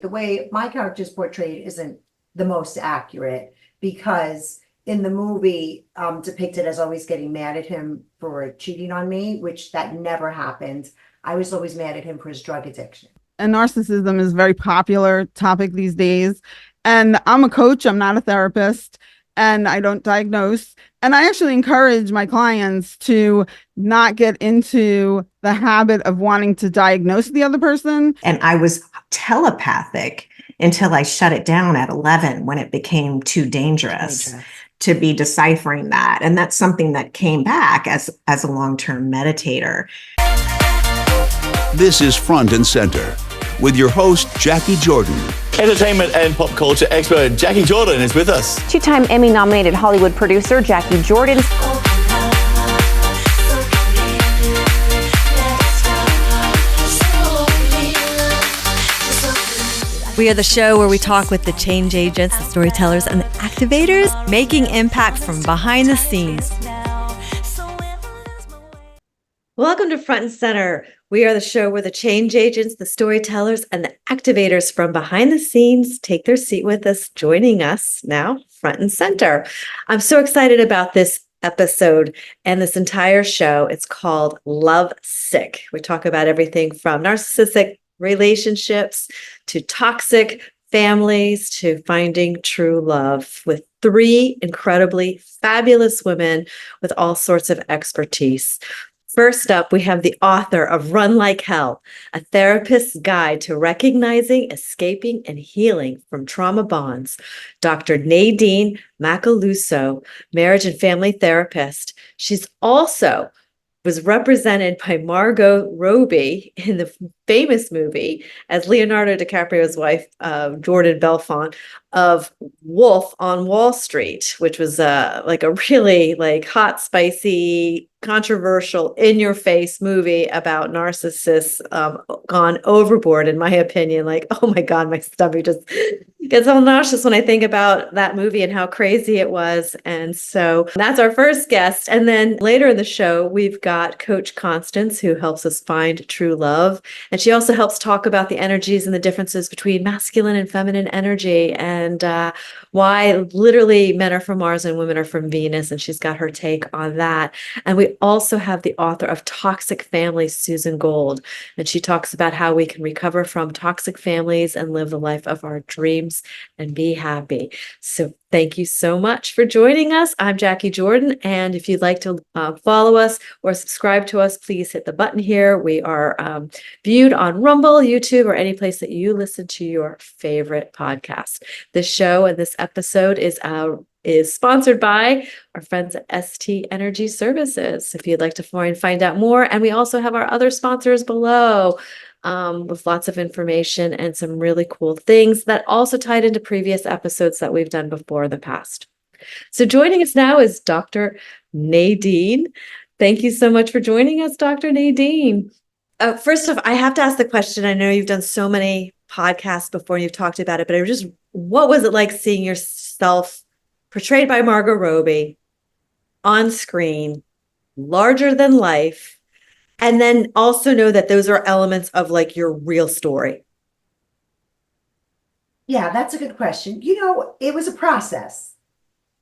The way my character is portrayed isn't the most accurate because in the movie, depicted as always getting mad at him for cheating on me, which that never happened. I was always mad at him for his drug addiction. And narcissism is a very popular topic these days. And I'm a coach, I'm not a therapist, and I don't diagnose. And I actually encourage my clients to not get into the habit of wanting to diagnose the other person. And I was telepathic until I shut it down at 11 when it became too dangerous to be deciphering that. And that's something that came back as a long-term meditator. This is Front and Center with your host, Jacquie Jordan. Entertainment and pop culture expert Jacquie Jordan is with us. Two-time Emmy-nominated Hollywood producer Jacquie Jordan. We are the show where we talk with the change agents, the storytellers, and the activators, making impact from behind the scenes. Welcome to Front and Center. We are the show where the change agents, the storytellers, and the activators from behind the scenes take their seat with us, joining us now, Front and Center. I'm so excited about this episode and this entire show. It's called Love Sick. We talk about everything from narcissistic relationships to toxic families to finding true love with three incredibly fabulous women with all sorts of expertise. First up, we have the author of Run Like Hell, a therapist's guide to recognizing, escaping, and healing from trauma bonds, Dr. Nadine Macaluso, marriage and family therapist. She's also was represented by Margot Robbie in the famous movie as Leonardo DiCaprio's wife, Jordan Belfort, of Wolf on Wall Street, which was like a really like hot, spicy, controversial, in-your-face movie about narcissists gone overboard, in my opinion. Like, oh my God, my stomach just gets all nauseous when I think about that movie and how crazy it was. And so that's our first guest. And then later in the show, we've got Coach Constance, who helps us find true love. And she also helps talk about the energies and the differences between masculine and feminine energy and why literally men are from Mars and women are from Venus. And she's got her take on that. And we also have the author of Toxic Families, Susan Gold. And she talks about how we can recover from toxic families and live the life of our dreams and be happy. So thank you so much for joining us. I'm Jacquie Jordan. And if you'd like to follow us or subscribe to us, please hit the button here. We are viewed on Rumble, YouTube, or any place that you listen to your favorite podcast. This show and this episode is sponsored by our friends at ST Energy Services. If you'd like to find out more, and we also have our other sponsors below with lots of information and some really cool things that also tied into previous episodes that we've done before in the past. So joining us now is Dr. Nadine. Thank you so much for joining us, Dr. Nadine. First off, I have to ask the question. I know you've done so many podcasts before and you've talked about it, but what was it like seeing yourself portrayed by Margot Robbie on screen, larger than life, and then also know that those are elements of like your real story? Yeah, that's a good question. It was a process.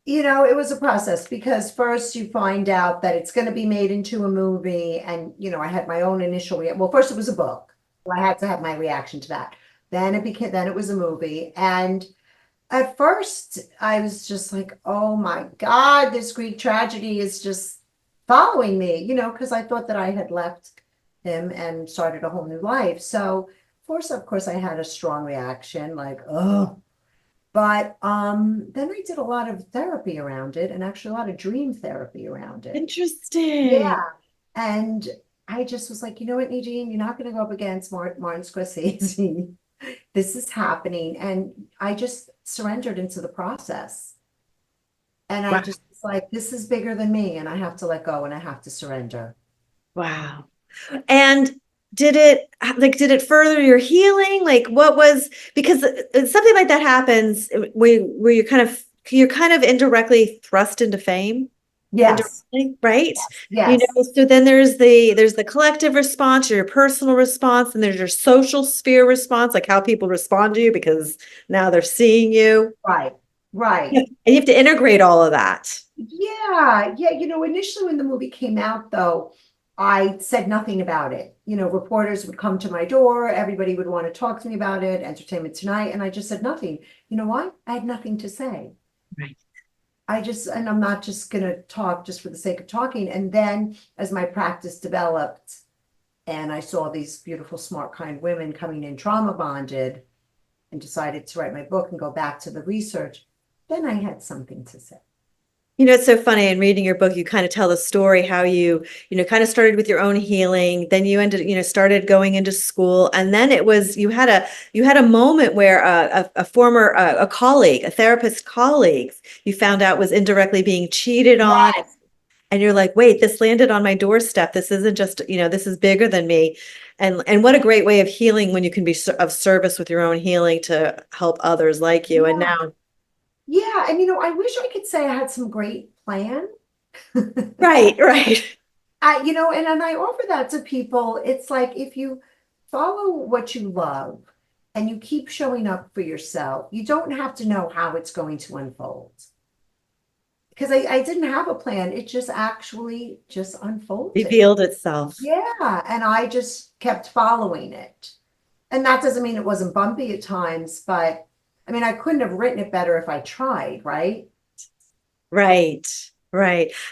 It was a process because first you find out that it's going to be made into a movie. And, I had my own initial reaction. Well, first it was a book. I had to have my reaction to that. Then it was a movie. And at first I was just like, oh my God, this Greek tragedy is just following me, because I thought that I had left him and started a whole new life. So of course I had a strong reaction, like, oh. But then I did a lot of therapy around it, and actually a lot of dream therapy around it. Interesting. Yeah. And I just was like, you know what, Nadine, you're not going to go up against Martin Scorsese. This is happening. And I just surrendered into the process. And I just was like, this is bigger than me, and I have to let go and I have to surrender. Wow. And did it further your healing? Because something like that happens where you're kind of indirectly thrust into fame. Yes, right? yes. So then there's the collective response, your personal response, and there's your social sphere response, like how people respond to you because now they're seeing you. Right, right. And you have to integrate all of that. Yeah, yeah. Initially when the movie came out, though, I said nothing about it. Reporters would come to my door, everybody would want to talk to me about it, Entertainment Tonight, and I just said nothing. You know why? I had nothing to say. Right. And I'm not just gonna talk just for the sake of talking. And then as my practice developed and I saw these beautiful, smart, kind women coming in trauma bonded and decided to write my book and go back to the research, then I had something to say. It's so funny in reading your book, you kind of tell the story how you kind of started with your own healing, then you started going into school, and then you had a moment where a former a colleague, a therapist colleague, you found out was indirectly being cheated on, Yes. and you're like, wait, this landed on my doorstep. This isn't just, this is bigger than me. And what a great way of healing when you can be of service with your own healing to help others like you. And Yeah. now, Yeah, and I wish I could say I had some great plan. right. And I offer that to people. It's like if you follow what you love and you keep showing up for yourself, you don't have to know how it's going to unfold. Because I didn't have a plan. It just actually just unfolded. Revealed itself. Yeah, and I just kept following it. And that doesn't mean it wasn't bumpy at times, but I couldn't have written it better if I tried, right? Right.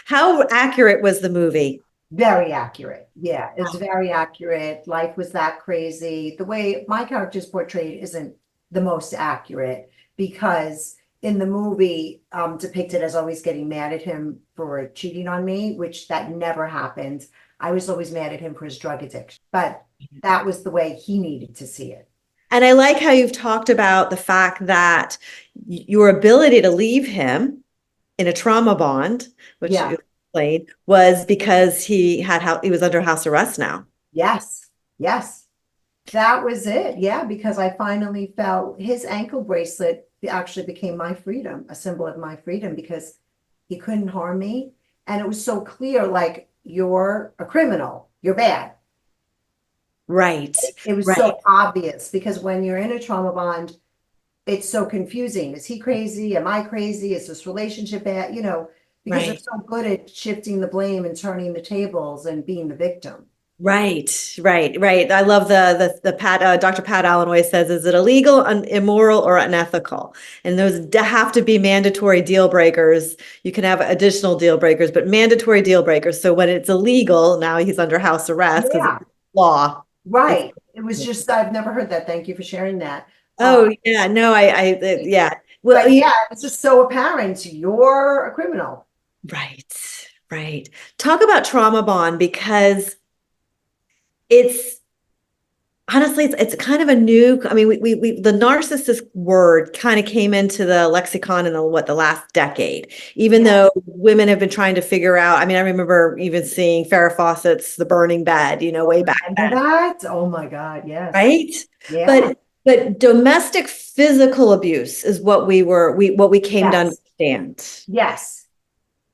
How accurate was the movie? Very accurate. Yeah, it's very accurate. Life was that crazy. The way my character is portrayed isn't the most accurate because in the movie, depicted as always getting mad at him for cheating on me, which that never happened. I was always mad at him for his drug addiction, but that was the way he needed to see it. And I like how you've talked about the fact that your ability to leave him in a trauma bond, which Yeah. you explained, was because he was under house arrest now. Yes, yes. That was it. Yeah, because I finally felt his ankle bracelet actually became my freedom, a symbol of my freedom, because he couldn't harm me. And it was so clear, like, you're a criminal, you're bad. Right. It was Right. so obvious because when you're in a trauma bond, it's so confusing. Is he crazy? Am I crazy? Is this relationship bad? Because they're Right. so good at shifting the blame and turning the tables and being the victim. Right. I love the Dr. Pat Allen always says, is it illegal, immoral, or unethical? And those have to be mandatory deal breakers. You can have additional deal breakers, but mandatory deal breakers. So when it's illegal, now he's under house arrest because Yeah. it's law. Right. It was just, I've never heard that. Thank you for sharing that. Oh yeah, no, yeah. Well, But yeah, it's just so apparent you're a criminal. right. Talk about trauma bond because it's honestly, it's kind of a new. I mean, we the narcissist word kind of came into the lexicon in the last decade. Even though women have been trying to figure out. I mean, I remember even seeing Farrah Fawcett's The Burning Bed, way back then. That? Oh my God, yes. Right? Yeah. But domestic physical abuse is what we came to Yes. understand. Yes.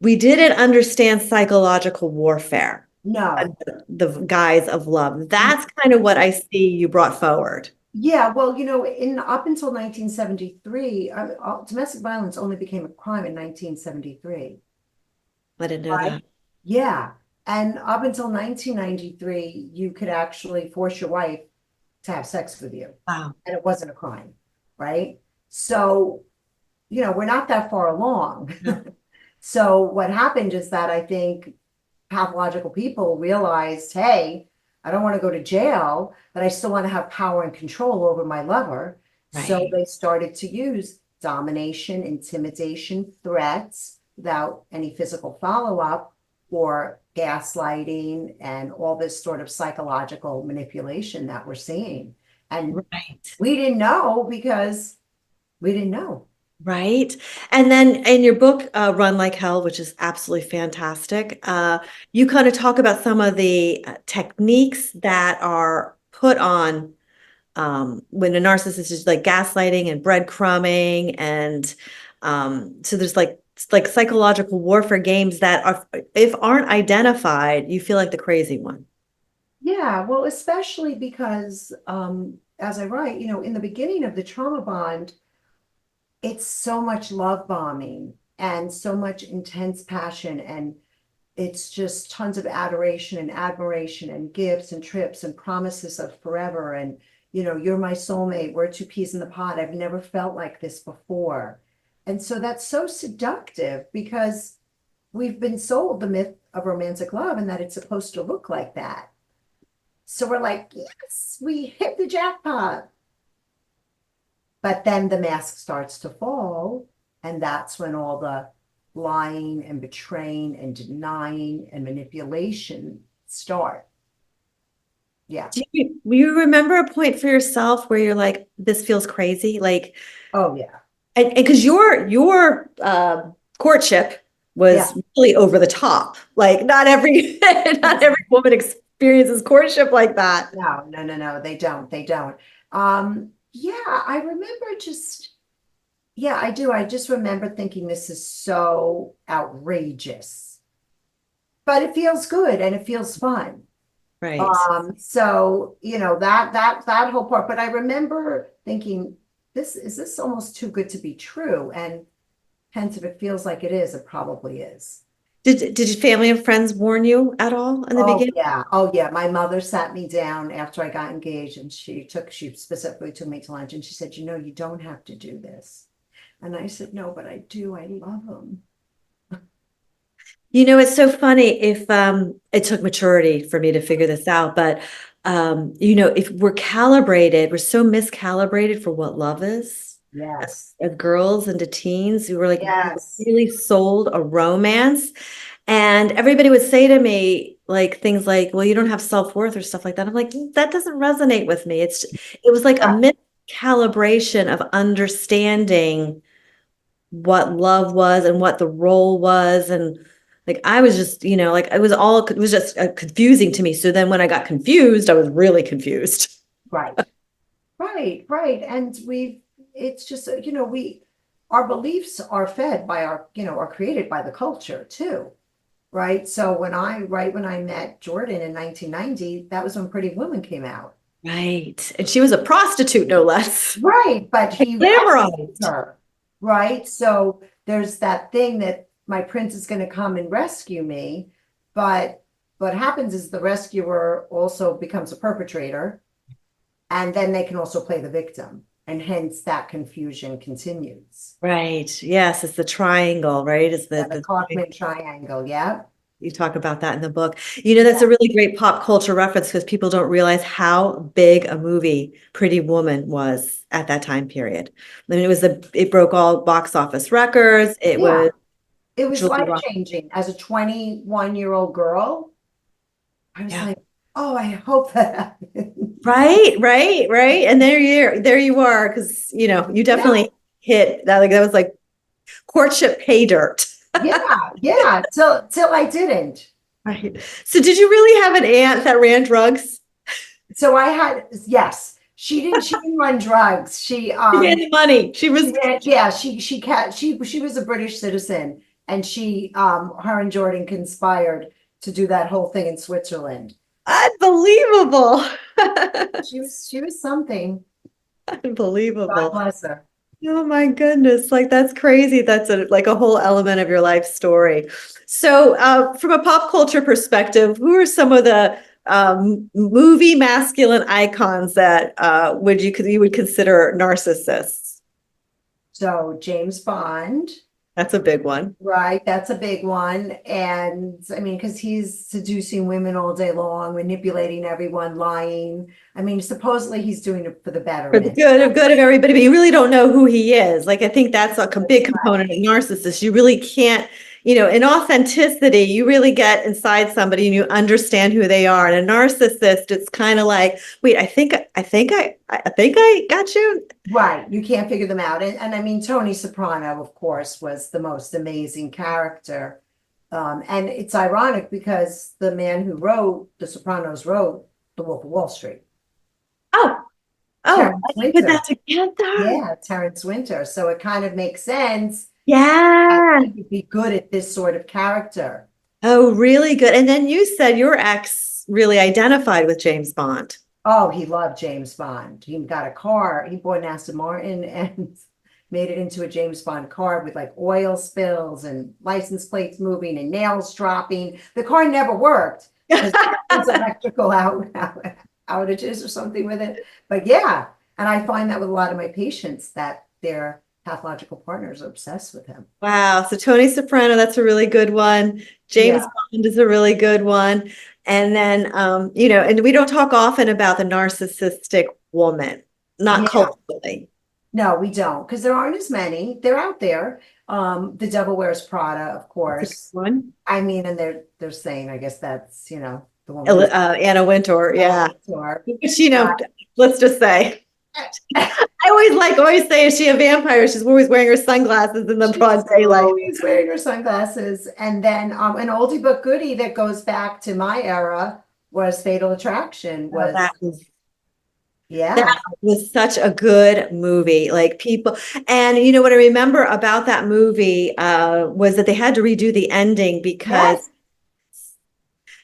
We didn't understand psychological warfare, No. the guise of love. That's kind of what I see you brought forward. Yeah, well, up until 1973, domestic violence only became a crime in 1973. I didn't know Right. that. Yeah. And up until 1993, you could actually force your wife to have sex with you. Wow. And it wasn't a crime, right? So, we're not that far along. So what happened is that I think pathological people realized, hey, I don't want to go to jail, but I still want to have power and control over my lover. So Right. they started to use domination, intimidation, threats without any physical follow-up, or gaslighting and all this sort of psychological manipulation that we're seeing. And Right. we didn't know because we didn't know. Right. And then in your book, Run Like Hell, which is absolutely fantastic, you kind of talk about some of the techniques that are put on when a narcissist is like gaslighting and breadcrumbing. And so there's like like psychological warfare games that are, if aren't identified, you feel like the crazy one. Yeah, well, especially because as I write, in the beginning of the trauma bond, it's so much love bombing and so much intense passion, and it's just tons of adoration and admiration and gifts and trips and promises of forever, and you're my soulmate, we're two peas in the pod, I've never felt like this before. And so that's so seductive because we've been sold the myth of romantic love and that it's supposed to look like that. So we're like, yes, we hit the jackpot. But then the mask starts to fall, and that's when all the lying and betraying and denying and manipulation start. Yeah. Do you remember a point for yourself where you're like, this feels crazy? Like, Oh, yeah. and because your courtship was really over the top. Like not every woman experiences courtship like that. No, they don't. Yeah, I remember I do. I just remember thinking this is so outrageous, but it feels good and it feels fun. Right. So that whole part, but I remember thinking, this is almost too good to be true. And hence, if it feels like it is, it probably is. Did your family and friends warn you at all in the beginning? Oh yeah. My mother sat me down after I got engaged, and she specifically took me to lunch, and she said, you don't have to do this. And I said, no, but I do. I love him. It's so funny if it took maturity for me to figure this out, but if we're so miscalibrated for what love is. Yes. As girls and to teens, we were like Yes. really sold a romance. And everybody would say to me like things like, well, you don't have self-worth or stuff like that. I'm like, that doesn't resonate with me. It was like a miscalibration of understanding what love was and what the role was. And like, I was just, like it was just confusing to me. So then when I got confused, I was really confused. Right. And it's just, our beliefs are fed by are created by the culture too. Right. So when I met Jordan in 1990, that was when Pretty Woman came out. Right. And she was a prostitute, no less. Right. But he glamorized her. Right. So there's that thing that my prince is going to come and rescue me. But what happens is the rescuer also becomes a perpetrator. And then they can also play the victim. And hence that confusion continues. Right. Yes. It's the triangle, right? It's the Kaufman triangle. Yeah. You talk about that in the book. That's a really great pop culture reference because people don't realize how big a movie Pretty Woman was at that time period. I mean, it broke all box office records. It was life-changing. As a 21-year-old girl, I was like, oh, I hope that happens. Right. And there you are, because you definitely hit that. Like that was like courtship pay dirt. Yeah. Till I didn't. Right. So did you really have an aunt that ran drugs? So I had, yes. She didn't run drugs. She ran the money. She was she was a British citizen, and her and Jordan conspired to do that whole thing in Switzerland. Unbelievable. She was something. Unbelievable. God bless her. Oh my goodness. Like that's crazy. That's like a whole element of your life story. So from a pop culture perspective, who are some of the movie masculine icons that you would consider narcissists? So James Bond. That's a big one. Right. That's a big one. And I mean, because he's seducing women all day long, manipulating everyone, lying. I mean, supposedly he's doing it for the betterment. For the good of everybody, but you really don't know who he is. Like, I think that's a big component of narcissists. You really can't, in authenticity, you really get inside somebody and you understand who they are. And a narcissist, it's kind of like, wait, I think I got you. Right. You can't figure them out. And I mean, Tony Soprano, of course, was the most amazing character. And it's ironic because the man who wrote The Sopranos wrote The Wolf of Wall Street. I put that together. Yeah, Terrence Winter. So it kind of makes sense Yeah. He would be good at this sort of character. Oh, really good. And then you said your ex really identified with James Bond. Oh, he loved James Bond. He got a car. He bought an Aston Martin and made it into a James Bond car with like oil spills and license plates moving and nails dropping. The car never worked because there was electrical outages or something with it. But yeah, and I find that with a lot of my patients that their pathological partners are obsessed with him. Wow. So Tony Soprano, that's a really good one. James Yeah. Bond is a really good one. And then, and we don't talk often about the narcissistic woman, not Yeah. culturally. No, we don't, because there aren't as many. They're out there. The Devil Wears Prada, of course. One. I mean, and they're saying, I guess that's, the one. Anna Wintour. Yeah. Wintour. Which, let's just say. I always say, is she a vampire? She's always wearing her sunglasses in the broad daylight. Always wearing her sunglasses. And then an oldie but goodie that goes back to my era was Fatal Attraction. That Yeah. was such a good movie. Like people, and what I remember about that movie was that they had to redo the ending because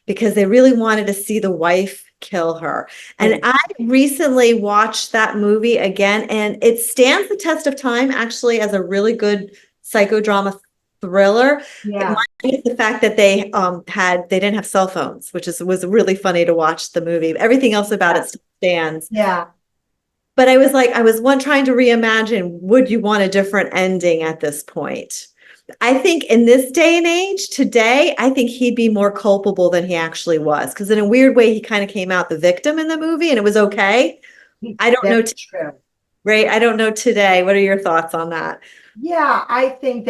they really wanted to see the wife kill her. And I recently watched that movie again, and it stands the test of time actually as a really good psychodrama thriller. Yeah. The fact that they didn't have cell phones, which was really funny to watch the movie. Everything else about it still stands. Yeah. But I was trying to reimagine, would you want a different ending at this point? I think in this day and age, today, I think he'd be more culpable than he actually was. Because in a weird way, he kind of came out the victim in the movie and it was okay. I don't know. True. Right. I don't know today. What are your thoughts on that? Yeah, I think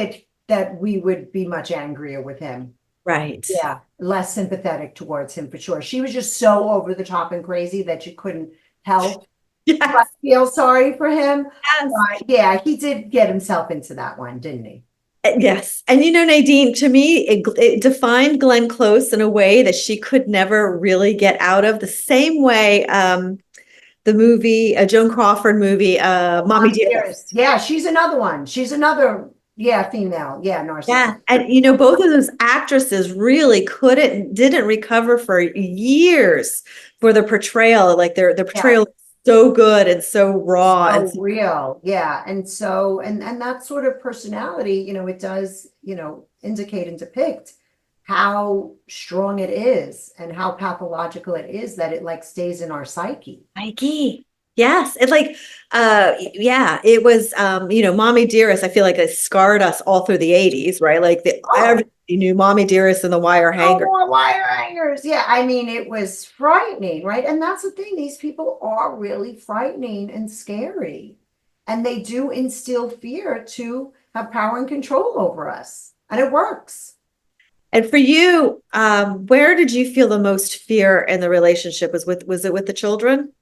that we would be much angrier with him. Right. Yeah. Less sympathetic towards him for sure. She was just so over the top and crazy that you couldn't help but feel sorry for him. Yes. Yeah, he did get himself into that one, didn't he? Yes. And Nadine, to me, it defined Glenn Close in a way that she could never really get out of, the same way the movie, a Joan Crawford movie, Mommy Dearest. Yeah, she's another one. She's another, female. Yeah, narcissist. Yeah. And both of those actresses really didn't recover for years for the portrayal. Like their portrayal so good and so raw and so real. Yeah. And so, and that sort of personality, it does, indicate and depict how strong it is and how pathological it is that it like stays in our psyche. Yes. It it was, Mommy Dearest, I feel like it scarred us all through the 80s, right? Like everybody knew Mommy Dearest and the wire hanger. More wire hangers. Yeah. I mean, it was frightening, right? And that's the thing. These people are really frightening and scary. And they do instill fear to have power and control over us. And it works. And for you, where did you feel the most fear in the relationship? Was it with the children?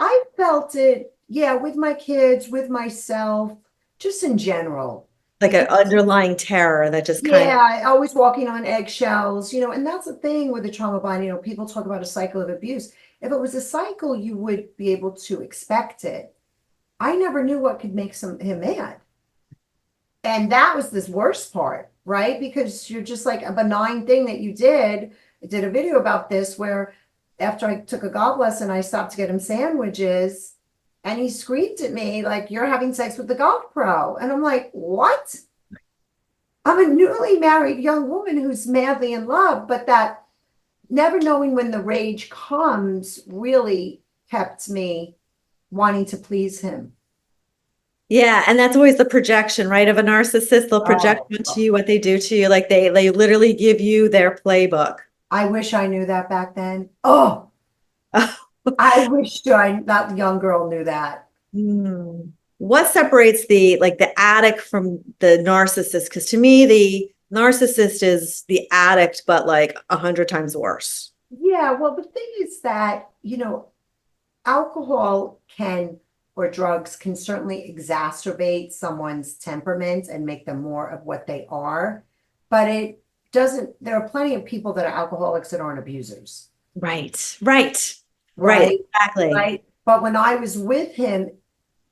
I felt it, with my kids, with myself, just in general. Like an underlying terror that just kind of. Always walking on eggshells, and that's the thing with the trauma bond, people talk about a cycle of abuse. If it was a cycle, you would be able to expect it. I never knew what could make him mad. And that was this worst part, right? Because you're just like a benign thing that you did. I did a video about this where after I took a golf lesson, I stopped to get him sandwiches and he screamed at me like, "You're having sex with the golf pro." And I'm like, what? I'm a newly married young woman who's madly in love, but that never knowing when the rage comes really kept me wanting to please him. Yeah, and that's always the projection, right? Of a narcissist, they'll project onto you what they do to you. Like they literally give you their playbook. I wish I knew that back then. Oh, I wish that young girl knew that. What separates the addict from the narcissist? Because to me, the narcissist is the addict, but like 100 times worse. Yeah, well, the thing is that, alcohol or drugs can certainly exacerbate someone's temperament and make them more of what they are. But it doesn't, there are plenty of people that are alcoholics that aren't abusers. Right, exactly. Right. But when I was with him,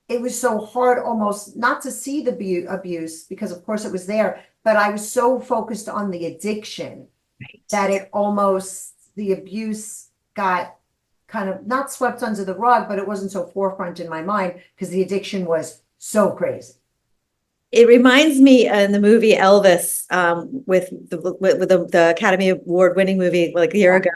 it was so hard almost not to see the abuse because of course it was there, but I was so focused on the addiction that it almost, the abuse got kind of not swept under the rug, but it wasn't so forefront in my mind because the addiction was so crazy. It reminds me in the movie Elvis, with the Academy Award winning movie like a year ago,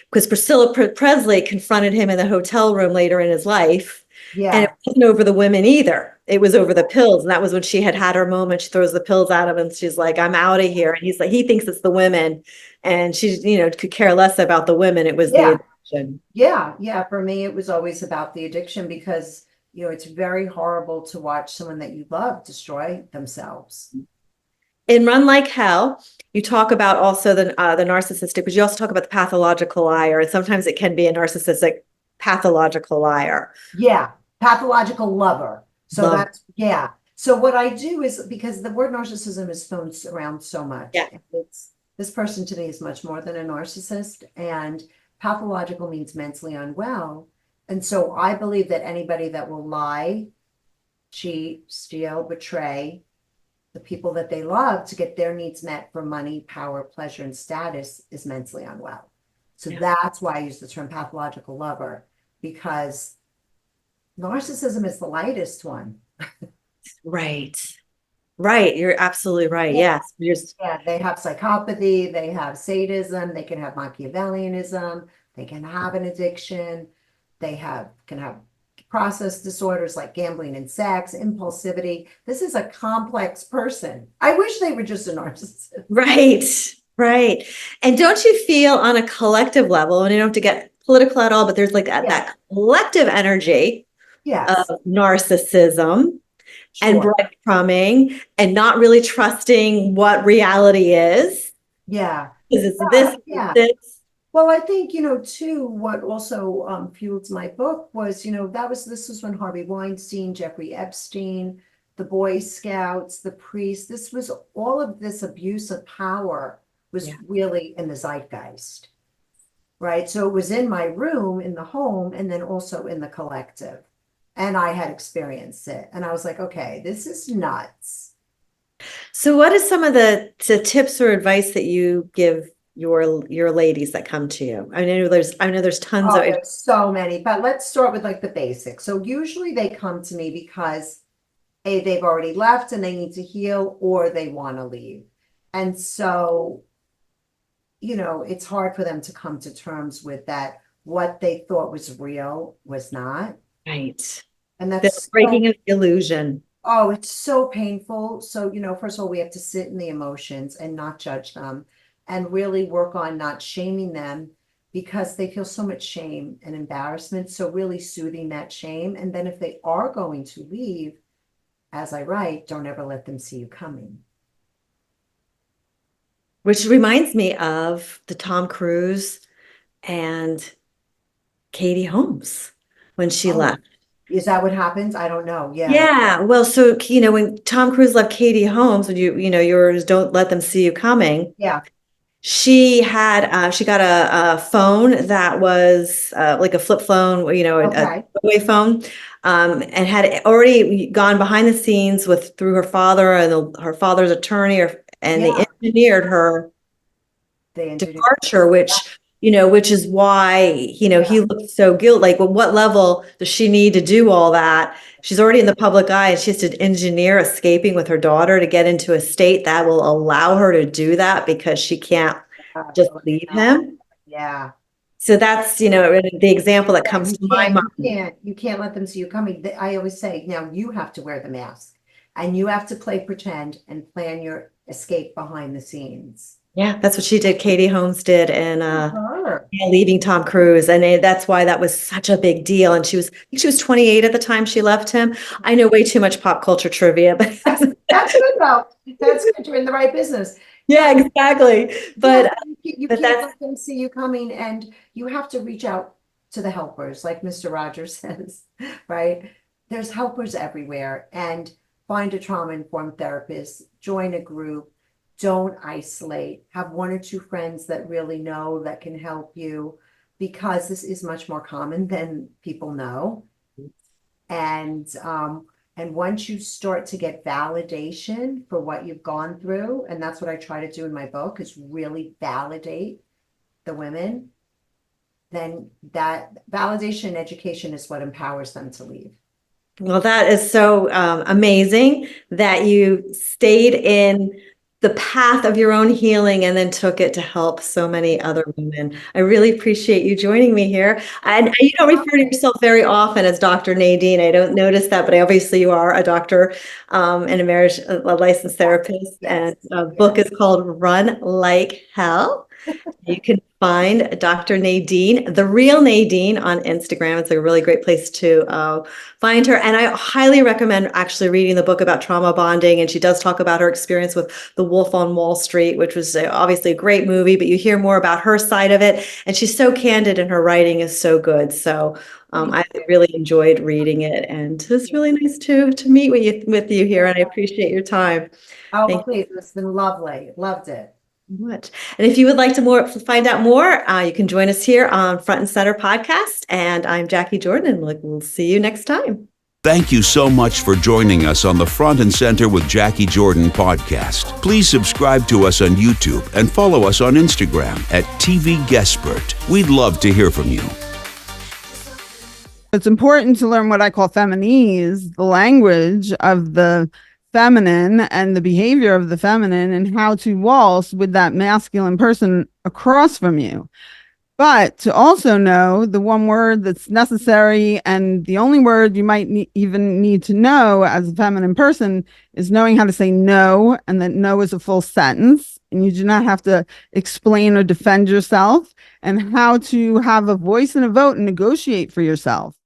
because Priscilla Presley confronted him in the hotel room later in his life. And Yeah, it wasn't over the women either. It was over the pills. And that was when she had her moment. She throws the pills at him and she's like, I'm out of here. And he's like, he thinks it's the women. And she's, could care less about the women. It was Yeah. the addiction. yeah. For me, it was always about the addiction because, it's very horrible to watch someone that you love destroy themselves. In Run Like Hell, you talk about also the narcissistic, but you also talk about the pathological liar. And sometimes it can be a narcissistic pathological liar. Yeah, pathological lover. So Love. that's, yeah. So what I do is, because the word narcissism is thrown around so much. Yeah. This person to me is much more than a narcissist, and pathological means mentally unwell. And so I believe that anybody that will lie, cheat, steal, betray the people that they love to get their needs met for money, power, pleasure, and status is mentally unwell. So that's why I use the term pathological lover, because narcissism is the lightest one. Right. Right. You're absolutely right. Yeah. Yes. Yeah, they have psychopathy, they have sadism, they can have Machiavellianism, they can have an addiction, can have process disorders like gambling and sex, impulsivity. This is a complex person. I wish they were just a narcissist. Right. Right. And don't you feel on a collective level, and you don't have to get political at all, but there's like that collective energy Yes, of narcissism and sure. breadcrumbing and not really trusting what reality is. Yeah. Because it's Yeah. this. Well, I think, too, what also fueled my book was, this was when Harvey Weinstein, Jeffrey Epstein, the Boy Scouts, the priests, this was all of this abuse of power was really in the zeitgeist, right? So it was in my room, in the home, and then also in the collective. And I had experienced it. And I was like, okay, this is nuts. So what is some of the tips or advice that you give your ladies that come to you? I know there's tons of There's so many, but let's start with like the basics. So usually they come to me because they've already left and they need to heal, or they want to leave. And so, it's hard for them to come to terms with that. What they thought was real was not. right. And They're that's breaking an illusion. Oh, it's so painful. So, first of all, we have to sit in the emotions and not judge them and really work on not shaming them because they feel so much shame and embarrassment. So really soothing that shame. And then if they are going to leave, as I write, don't ever let them see you coming. Which reminds me of the Tom Cruise and Katie Holmes when she left. Is that what happens? I don't know. Yeah. Yeah. Well, so, when Tom Cruise left Katie Holmes, when yours don't let them see you coming. Yeah. She got a phone that was like a flip phone, a way phone, and had already gone behind the scenes through her father and her father's attorney, and they engineered her departure, which is why, he looked so guilty. Like, well, what level does she need to do all that? She's already in the public eye and she has to engineer escaping with her daughter to get into a state that will allow her to do that because she can't just leave him. Yeah. So that's, the example that comes to my mind. You can't let them see you coming. I always say, now you have to wear the mask and you have to play pretend and plan your escape behind the scenes. Yeah, that's what she did. Katie Holmes did, and leaving Tom Cruise, and that's why that was such a big deal. And I think she was 28 at the time she left him. I know way too much pop culture trivia, but that's good though. That's good. You're in the right business. Yeah, exactly. But you can't let them see you coming, and you have to reach out to the helpers, like Mr. Rogers says, right? There's helpers everywhere, and find a trauma-informed therapist, join a group. Don't isolate. Have one or two friends that really know that can help you, because this is much more common than people know. And once you start to get validation for what you've gone through, and that's what I try to do in my book, is really validate the women, then that validation and education is what empowers them to leave. Well, that is so amazing that you stayed in the path of your own healing and then took it to help so many other women. I really appreciate you joining me here. And you don't refer to yourself very often as Dr. Nadine. I don't notice that, but obviously you are a doctor and a licensed therapist. Yes. And a book is called Run Like Hell. You can find Dr. Nadine, the real Nadine, on Instagram. It's a really great place to find her. And I highly recommend actually reading the book about trauma bonding. And she does talk about her experience with The Wolf on Wall Street, which was obviously a great movie, but you hear more about her side of it. And she's so candid and her writing is so good. So I really enjoyed reading it. And it's really nice to meet with you here. And I appreciate your time. Oh, please, it's been lovely. Loved it. Much. And if you would like to find out more, you can join us here on Front and Center Podcast. And I'm Jacquie Jordan, and we'll see you next time. Thank you so much for joining us on the Front and Center with Jacquie Jordan podcast. Please subscribe to us on YouTube and follow us on Instagram at TVGuestpert. We'd love to hear from you. It's important to learn what I call feminese, the language of the feminine and the behavior of the feminine, and how to waltz with that masculine person across from you. But to also know the one word that's necessary, and the only word you might even need to know as a feminine person, is knowing how to say no, and that no is a full sentence, and you do not have to explain or defend yourself, and how to have a voice and a vote and negotiate for yourself.